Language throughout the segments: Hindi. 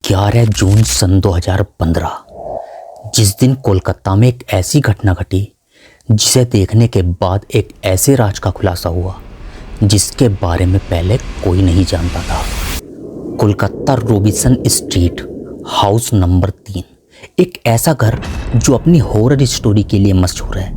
11 जून सन 2015 जिस दिन कोलकाता में एक ऐसी घटना घटी जिसे देखने के बाद एक ऐसे राज का खुलासा हुआ जिसके बारे में पहले कोई नहीं जानता था। Kolkata Robinson street house number 3 एक ऐसा घर जो अपनी हॉरर स्टोरी के लिए मशहूर है,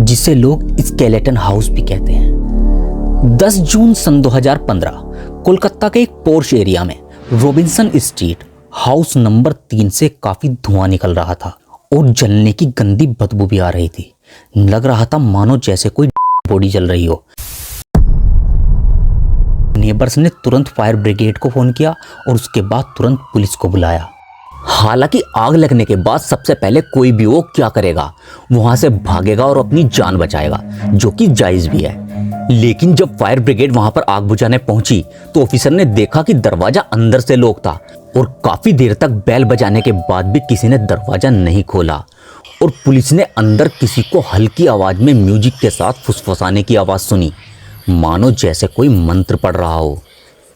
जिसे लोग स्केलेटन हाउस भी कहते हैं। 10 जून सन 2015 कोलकाता के एक पोर्श एरिया में रॉबिन्सन स्ट्रीट हाउस नंबर 3 से काफी धुआं निकल रहा था और जलने की गंदी बदबू भी आ रही थी। लग रहा था मानो जैसे कोई बॉडी जल रही हो। नेबर्स ने तुरंत फायर ब्रिगेड को फोन किया और उसके बाद तुरंत पुलिस को बुलाया। हालांकि आग लगने के बाद सबसे पहले कोई भी वो क्या करेगा, वहां से भागेगा और अपनी जान बचाएगा, जो कि जायज भी है। लेकिन जब फायर ब्रिगेड वहां पर आग बुझाने पहुंची तो ऑफिसर ने देखा कि दरवाजा अंदर से लॉक था और काफी देर तक बेल बजाने के बाद भी किसी ने दरवाजा नहीं खोला और पुलिस ने अंदर किसी को हल्की आवाज में म्यूजिक के साथ फुसफुसाने की आवाज सुनी, मानो जैसे कोई मंत्र पढ़ रहा हो।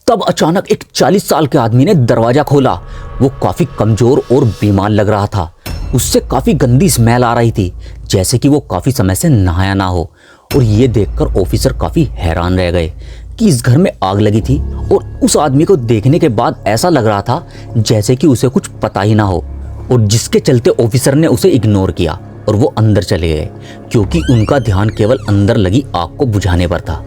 तब अचानक एक 40 साल के आदमी ने दरवाजा खोला। वो काफी कमजोर और बीमार लग रहा था। उससे काफी गंदी स्मेल आ रही थी, जैसे कि वो काफी समय से नहाया ना हो। और ये देखकर ऑफिसर काफी हैरान रह गए कि इस घर में आग लगी थी और उस आदमी को देखने के बाद ऐसा लग रहा था जैसे कि उसे कुछ पता ही ना हो, और जिसके चलते ऑफिसर ने उसे इग्नोर किया और वो अंदर चले गए, क्योंकि उनका ध्यान केवल अंदर लगी आग को बुझाने पर था।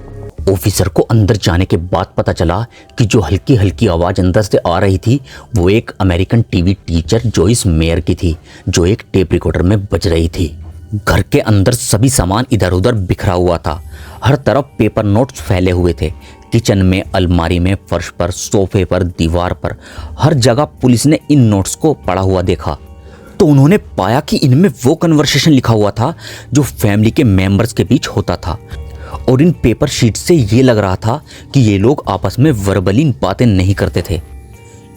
ऑफिसर को अंदर जाने के बाद पता चला कि जो हल्की हल्की आवाज अंदर से आ रही थी वो एक American TV teacher Joy's mayor की थी, जो एक टेप रिकॉर्डर में बज रही थी। घर के अंदर सभी सामान इधर उधर बिखरा हुआ था। हर तरफ पेपर नोट्स फैले हुए थे। किचन में, अलमारी में, फर्श पर, सोफे पर, दीवार पर, हर जगह पुलिस ने इन नोट्स को पढ़ा हुआ देखा तो उन्होंने पाया कि इनमें वो कन्वर्सेशन लिखा हुआ था जो फैमिली के मेंबर्स के बीच होता था। और इन पेपर शीट से ये लग रहा था कि ये लोग आपस में वर्बली बातें नहीं करते थे।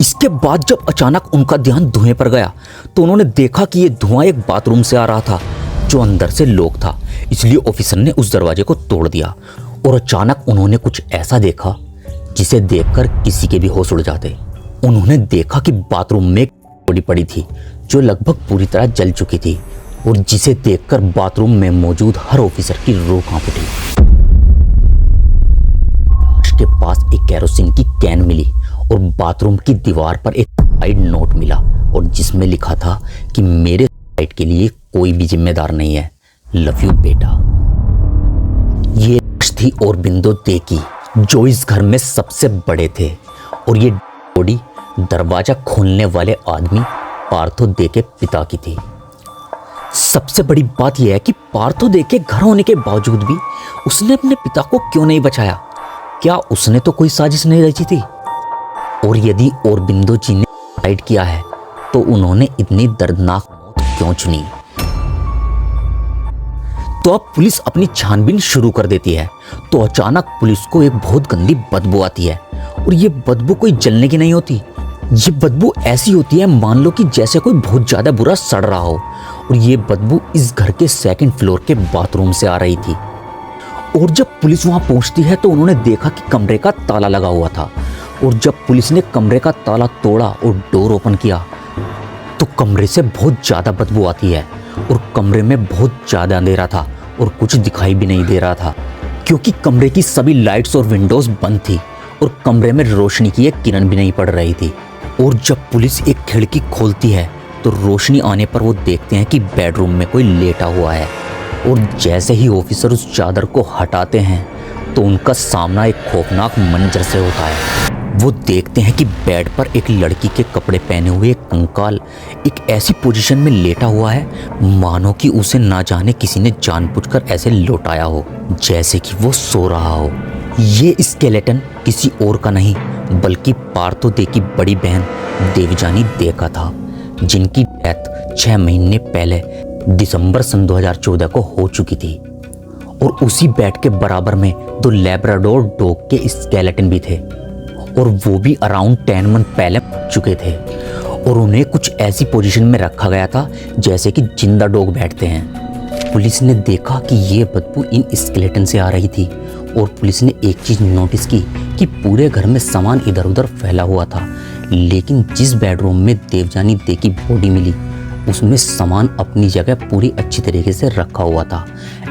इसके बाद जब अचानक उनका ध्यान धुएं पर गया तो उन्होंने देखा कि ये धुआं एक बाथरूम से आ रहा था जो अंदर से लॉक था। इसलिए ऑफिसर ने उस दरवाजे को तोड़ दिया और अचानक उन्होंने कुछ ऐसा देखा जिसे देखकर किसी के भी होश उड़ जाते। उन्होंने देखा कि बाथरूम में एक बॉडी पड़ी थी जो लगभग पूरी तरह जल चुकी थी, और जिसे देखकर बाथरूम में मौजूद हर ऑफिसर की रूह कांप उठी। लाश के पास एक केरोसिन की कैन मिली और बाथरूम की दीवार पर एक सुसाइड नोट मिला, और जिसमें लिखा था कि मेरे सुसाइड के लिए कोई भी जिम्मेदार नहीं है, लव यू बेटा। ये लाश थी औरबिंदो दे की, जो इस घर में सबसे बड़े थे, और ये बॉडी दरवाजा खोलने वाले आदमी पार्थो दे के पिता की थी। सबसे बड़ी बात यह है कि पार्थो दे के घर होने के बावजूद भी उसने अपने पिता को क्यों नहीं बचाया? क्या उसने तो कोई साजिश नहीं रची थी? और यदि औरबिंदो जी ने सुसाइड किया है तो उन्होंने इतनी दर्दनाक मौत क्यों चुनी? तो अब पुलिस अपनी छानबीन शुरू कर देती है तो अचानक पुलिस को एक बहुत गंदी बदबू आती है, और ये बदबू कोई जलने की नहीं होती। ये बदबू ऐसी होती है मान लो कि जैसे कोई बहुत ज्यादा बुरा सड़ रहा हो, और ये बदबू इस घर के 2nd फ्लोर के बाथरूम से आ रही थी। और जब पुलिस वहां पहुंचती है तो उन्होंने देखा कि कमरे का ताला लगा हुआ था, और जब पुलिस ने कमरे का ताला तोड़ा और डोर ओपन किया तो कमरे से बहुत ज्यादा बदबू आती है, और कमरे में बहुत ज्यादा अंधेरा था और कुछ दिखाई भी नहीं दे रहा था, क्योंकि कमरे की सभी लाइट्स और विंडोज बंद थी और कमरे में रोशनी की एक किरण भी नहीं पड़ रही थी। और जब पुलिस एक खिड़की खोलती है तो रोशनी आने पर वो देखते हैं कि बेडरूम में कोई लेटा हुआ है, और जैसे ही ऑफिसर उस चादर को हटाते हैं तो उनका सामना एक खौफनाक मंजर से होता है। वो देखते हैं कि बेड पर एक लड़की के कपड़े पहने हुए एक कंकाल एक ऐसी पोजीशन में लेटा हुआ है मानो कि उसे ना जाने किसी ने जानबूझकर ऐसे लौटाया हो, जैसे कि वो सो रहा हो। ये स्केलेटन किसी और का नहीं बल्कि पार्थो दे की बड़ी बहन देवजानी दे का था, जिनकी डेथ 6 महीने पहले दिसंबर सन 2014 को हो चुकी थी। और उसी बेड के बराबर में 2 लैब्राडोर डॉग के स्केलेटन भी थे, और वो भी अराउंड 10 मंथ पहले चुके थे, और उन्हें कुछ ऐसी पोजीशन में रखा गया था जैसे कि जिंदा डॉग बैठते हैं। पुलिस ने देखा कि ये बदबू इन स्केलेटन से आ रही थी, और पुलिस ने एक चीज नोटिस की कि पूरे घर में सामान इधर उधर फैला हुआ था, लेकिन जिस बेडरूम में देवजानी दे की बॉडी मिली उसमें सामान अपनी जगह पूरी अच्छी तरीके से रखा हुआ था।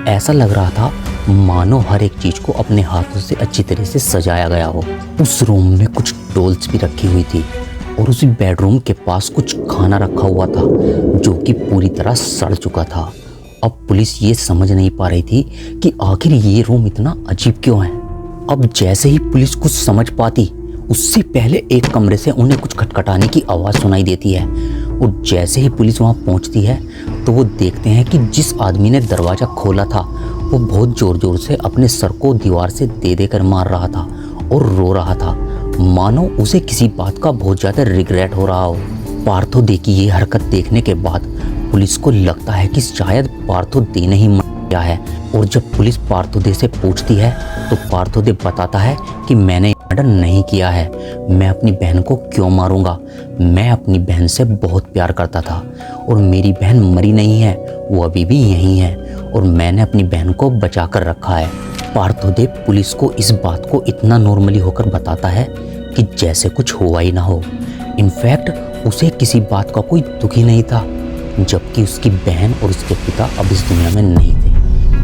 ऐसा लग रहा था मानो हर एक चीज को अपने हाथों से अच्छी तरह से सजाया गया हो। उस रूम में कुछ डॉल्स भी रखी हुई थी और उसी बेडरूम के पास कुछ खाना रखा हुआ था जो कि पूरी तरह सड़ चुका था। अब पुलिस ये समझ नहीं पा रही थी कि आखिर ये रूम इतना अजीब क्यों है। अब जैसे ही पुलिस कुछ समझ पाती उससे पहले एक कमरे से उन्हें कुछ खटखटाने की आवाज़ सुनाई देती है और जैसे ही पुलिस वहाँ पहुँचती है तो वो देखते हैं कि जिस आदमी ने दरवाज़ा खोला था वो बहुत ज़ोर ज़ोर से अपने सर को दीवार से दे देकर मार रहा था और रो रहा था, मानो उसे किसी बात का बहुत ज़्यादा रिग्रेट हो रहा हो। पार्थो दे की ये हरकत देखने के बाद पुलिस को लगता है कि शायद पार्थो दे ने ही मर गया है और जब पुलिस पार्थो दे से पूछती है तो पार्थो दे बताता है कि मैंने मर्डर नहीं किया है, मैं अपनी बहन को क्यों मारूंगा, मैं अपनी बहन से बहुत प्यार करता था और मेरी बहन मरी नहीं है, वो अभी भी यहीं है और मैंने अपनी बहन को बचा कर रखा है। पार्थो दे पुलिस को इस बात को इतना नॉर्मली होकर बताता है कि जैसे कुछ हुआ ही ना हो। इनफैक्ट उसे किसी बात का कोई दुख ही नहीं था, जबकि उसकी बहन और उसके पिता अब इस दुनिया में नहीं थे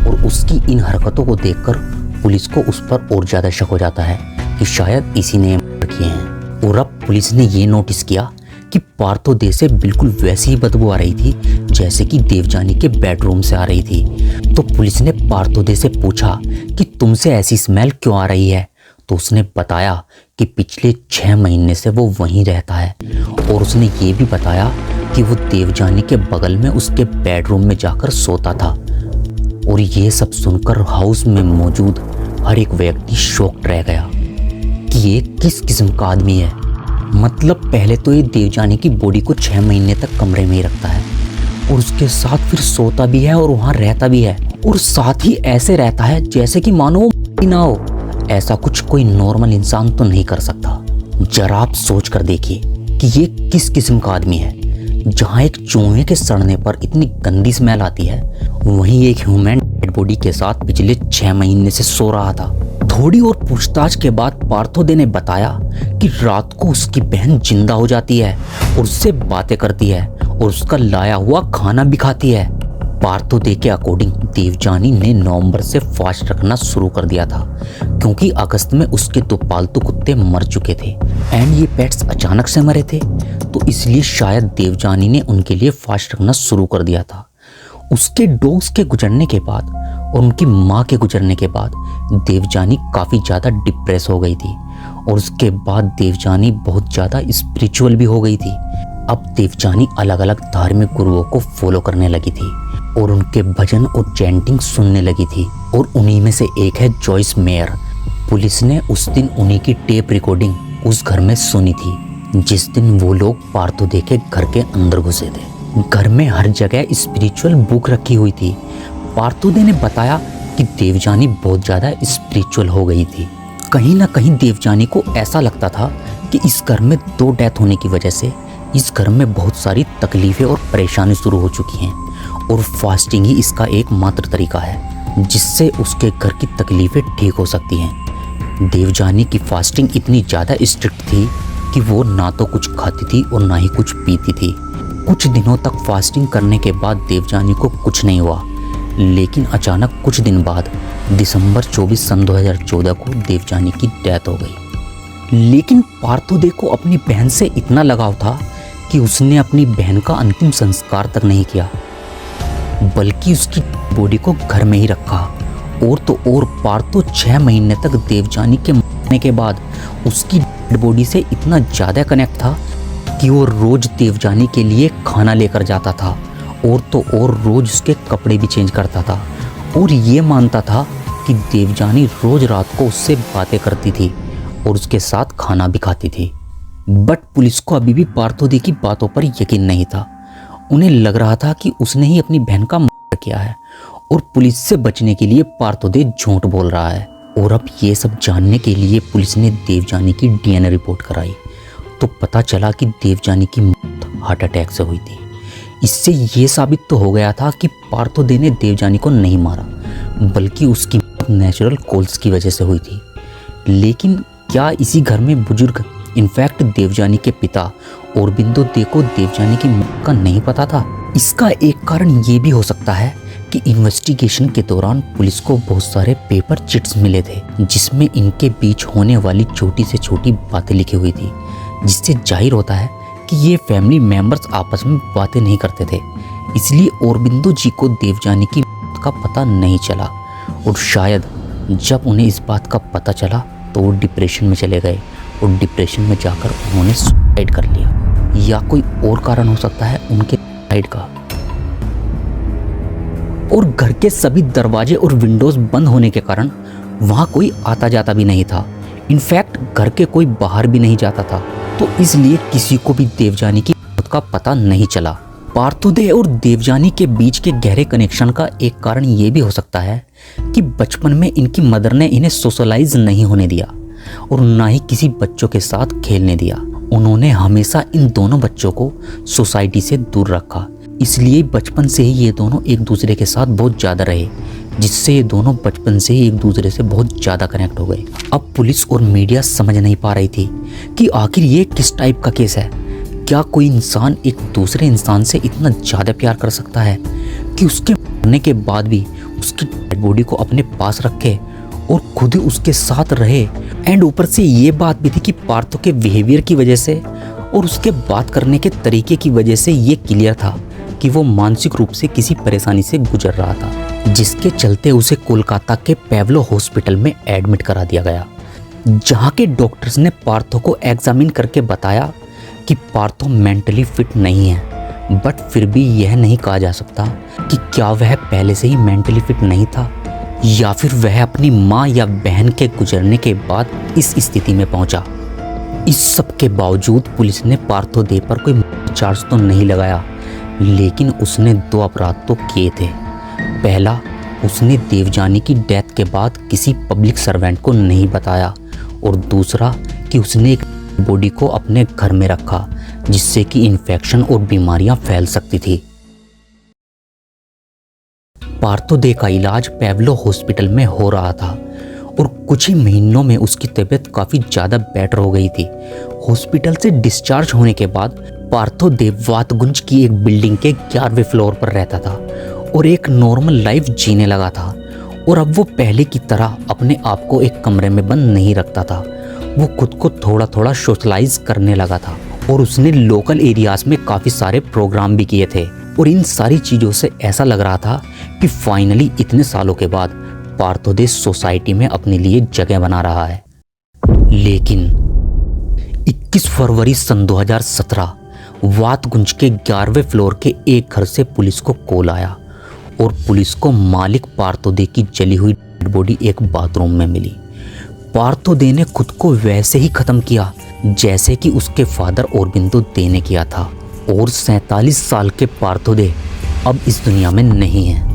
और उसकी इन हरकतों को देखकर पुलिस को उस पर और ज़्यादा शक हो जाता है कि शायद इसी ने मर्डर किए हैं। और अब पुलिस ने ये नोटिस किया कि पार्थो दे से बिल्कुल वैसी ही बदबू आ रही थी जैसे कि देवजानी के बेडरूम से आ रही थी। तो पुलिस ने पार्थो दे से पूछा कि तुमसे ऐसी स्मेल क्यों आ रही है, तो उसने बताया कि पिछले 6 महीने से वो वहीं रहता है और उसने ये भी बताया कि वो देवजानी के बगल में उसके बेडरूम में जाकर सोता था। और ये सब सुनकर हाउस में मौजूद हर एक व्यक्ति शॉक्ड रह गया कि ये किस किस्म का आदमी है। मतलब पहले तो ये देवजानी की बॉडी को 6 महीने तक कमरे में ही रखता है और उसके साथ फिर सोता भी है और वहाँ रहता भी है और साथ ही ऐसे रहता है जैसे कि मानो वो मर ना हो। ऐसा कुछ कोई नॉर्मल इंसान तो नहीं कर सकता। जरा आप सोच कर देखिए कि ये किस किस्म का आदमी है। जहाँ एक चूहे के सड़ने पर इतनी गंदी स्मेल आती है, वहीं एक ह्यूमन डेड बॉडी के साथ पिछले 6 महीने से सो रहा था। थोड़ी और पूछताछ के बाद पार्थो दे ने बताया कि रात को उसकी बहन जिंदा हो जाती है और उससे बातें करती है और उसका लाया हुआ खाना भी खाती है। पार्थो दे के अकॉर्डिंग देवजानी ने नवंबर से फास्ट रखना शुरू कर दिया था क्योंकि अगस्त में उसके 2 पालतू कुत्ते मर चुके थे एंड ये पेट्स अचानक से मरे थे, तो इसलिए शायद देवजानी ने उनके लिए फास्ट रखना शुरू कर दिया था। उसके डॉग्स के गुजरने के बाद और उनकी माँ के गुजरने के बाद देवजानी काफ़ी ज़्यादा डिप्रेस हो गई थी और उसके बाद देवजानी बहुत ज़्यादा स्पिरिचुअल भी हो गई थी। अब देवजानी अलग अलग धार्मिक गुरुओं को फॉलो करने लगी थी और उनके भजन और चैंटिंग सुनने लगी थी और उन्हीं में से एक है जॉयस मेयर। पुलिस ने उस दिन उन्हीं की टेप रिकॉर्डिंग उस घर में सुनी थी जिस दिन वो लोग पार्थो दे के घर के अंदर घुसे थे। घर में हर जगह स्पिरिचुअल बुक रखी हुई थी। पार्थो दे ने बताया कि देवजानी बहुत ज़्यादा स्पिरिचुअल हो गई थी। कहीं ना कहीं देवजानी को ऐसा लगता था कि इस घर में 2 डेथ होने की वजह से इस घर में बहुत सारी तकलीफ़ें और परेशानी शुरू हो चुकी हैं और फास्टिंग ही इसका एकमात्र तरीका है जिससे उसके घर की तकलीफ़ें ठीक हो सकती हैं। देवजानी की फास्टिंग इतनी ज़्यादा स्ट्रिक्ट थी कि वो ना तो कुछ खाती थी और ना ही कुछ पीती थी। कुछ दिनों तक फास्टिंग करने के बाद देवजानी को कुछ नहीं हुआ, लेकिन अचानक कुछ दिन बाद दिसंबर 24 सन 2014 को देवजानी की डेथ हो गई। लेकिन पार्थो दे को अपनी बहन से इतना लगाव था कि उसने अपनी बहन का अंतिम संस्कार तक नहीं किया, बल्कि उसकी बॉडी को घर में ही रखा। और तो और पार्थो 6 महीने तक देवजानी के मरने के बाद उसकी डेड बॉडी से इतना ज़्यादा कनेक्ट था कि वो रोज़ देवजानी के लिए खाना लेकर जाता था और तो और रोज़ उसके कपड़े भी चेंज करता था और ये मानता था कि देवजानी रोज़ रात को उससे बातें करती थी और उसके साथ खाना भी खाती थी। बट पुलिस को अभी भी पार्थो दे की बातों पर यकीन नहीं था। उन्हें लग रहा था कि उसने ही अपनी बहन का मर्डर किया है और पुलिस से बचने के लिए पार्थो दे झूठ बोल रहा है। और अब ये सब जानने के लिए पुलिस ने देवजानी की DNA रिपोर्ट कराई तो पता चला कि देवजानी की मौत हार्ट अटैक से हुई थी। इससे ये साबित तो हो गया था कि पार्थो दे ने देवजानी को नहीं मारा, बल्कि उसकी मौत नेचुरल कॉल्स की वजह से हुई थी। लेकिन क्या इसी घर में बुजुर्ग इनफैक्ट देवजानी के पिता औरबिंदो दे को देवजानी की मौत का नहीं पता था। इसका एक कारण ये भी हो सकता है कि इन्वेस्टिगेशन के दौरान पुलिस को बहुत सारे पेपर चिट्स मिले थे जिसमें इनके बीच होने वाली छोटी से छोटी बातें लिखी हुई थी, जिससे जाहिर होता है कि ये फैमिली मेंबर्स आपस में बातें नहीं करते थे। इसलिए औरबिंदो जी को देवजानी की मौत का पता नहीं चला और शायद जब उन्हें इस बात का पता चला तो वो डिप्रेशन में चले गए और डिप्रेशन में जाकर उन्होंने सुसाइड कर लिया। या कोई और कारण हो सकता है उनके सुसाइड का। और घर के सभी दरवाजे और विंडोज बंद होने के कारण वहां कोई आता जाता भी नहीं था। इनफैक्ट घर के कोई बाहर भी नहीं जाता था, तो इसलिए किसी को भी देवजानी की मौत का पता नहीं चला। पार्थोदे और देवजानी के बीच के गहरे कनेक्शन का एक कारण ये भी हो सकता है कि बचपन में इनकी मदर ने इन्हें सोशलाइज नहीं होने दिया और ना ही किसी बच्चों के साथ खेलने दिया। उन्होंने हमेशा इन दोनों बच्चों को सोसाइटी से दूर रखा, इसलिए बचपन से ही ये दोनों एक दूसरे के साथ बहुत ज़्यादा रहे, जिससे ये दोनों बचपन से ही एक दूसरे से बहुत ज़्यादा कनेक्ट हो गए। अब पुलिस और मीडिया समझ नहीं पा रही थी कि आखिर ये किस टाइप का केस है। क्या कोई इंसान एक दूसरे इंसान से इतना ज़्यादा प्यार कर सकता है कि उसके मरने के बाद भी उसकी डेड बॉडी को अपने पास रखे और खुद ही उसके साथ रहे। एंड ऊपर से ये बात भी थी कि पार्थो के बिहेवियर की वजह से और उसके बात करने के तरीके की वजह से ये क्लियर था कि वो मानसिक रूप से किसी परेशानी से गुजर रहा था, जिसके चलते उसे कोलकाता के पेवलो हॉस्पिटल में एडमिट करा दिया गया, जहाँ के डॉक्टर्स ने पार्थो को एग्जामिन करके बताया कि पार्थो मेंटली फिट नहीं है। बट फिर भी यह नहीं कहा जा सकता कि क्या वह पहले से ही मेंटली फिट नहीं था या फिर वह अपनी माँ या बहन के गुजरने के बाद इस स्थिति में पहुंचा। इस सब के बावजूद पुलिस ने पार्थोदे पर कोई चार्ज तो नहीं लगाया, लेकिन उसने 2 अपराध तो किए थे। पहला, उसने देवजानी की डेथ के बाद किसी पब्लिक सर्वेंट को नहीं बताया, और दूसरा कि उसने एक बॉडी को अपने घर में रखा जिससे कि इन्फेक्शन और बीमारियां फैल सकती थी। पार्थोदे का इलाज पेवलो हॉस्पिटल में हो रहा था और कुछ ही महीनों में उसकी तबीयत काफ़ी ज़्यादा बेटर हो गई थी। हॉस्पिटल से डिस्चार्ज होने के बाद पार्थोदे वातगुंज की एक बिल्डिंग के 11वें फ्लोर पर रहता था और एक नॉर्मल लाइफ जीने लगा था। और अब वो पहले की तरह अपने आप को एक कमरे में बंद नहीं रखता था, वो खुद को थोड़ा थोड़ा सोशलाइज करने लगा था और उसने लोकल एरियाज में काफ़ी सारे प्रोग्राम भी किए थे। और इन सारी चीज़ों से ऐसा लग रहा था कि फाइनली इतने सालों के बाद पार्थोदे सोसाइटी में अपने लिए जगह बना रहा है। लेकिन 21 फरवरी सन 2017 वातगुंज के 11वें फ्लोर के एक घर से पुलिस को कॉल आया और पुलिस को मालिक पार्थोदे की जली हुई डेड बॉडी एक बाथरूम में मिली। पार्थोदे ने खुद को वैसे ही खत्म किया जैसे कि उसके फादर औरबिंदो दे ने किया था, और 47 साल के पार्थोदे अब इस दुनिया में नहीं है।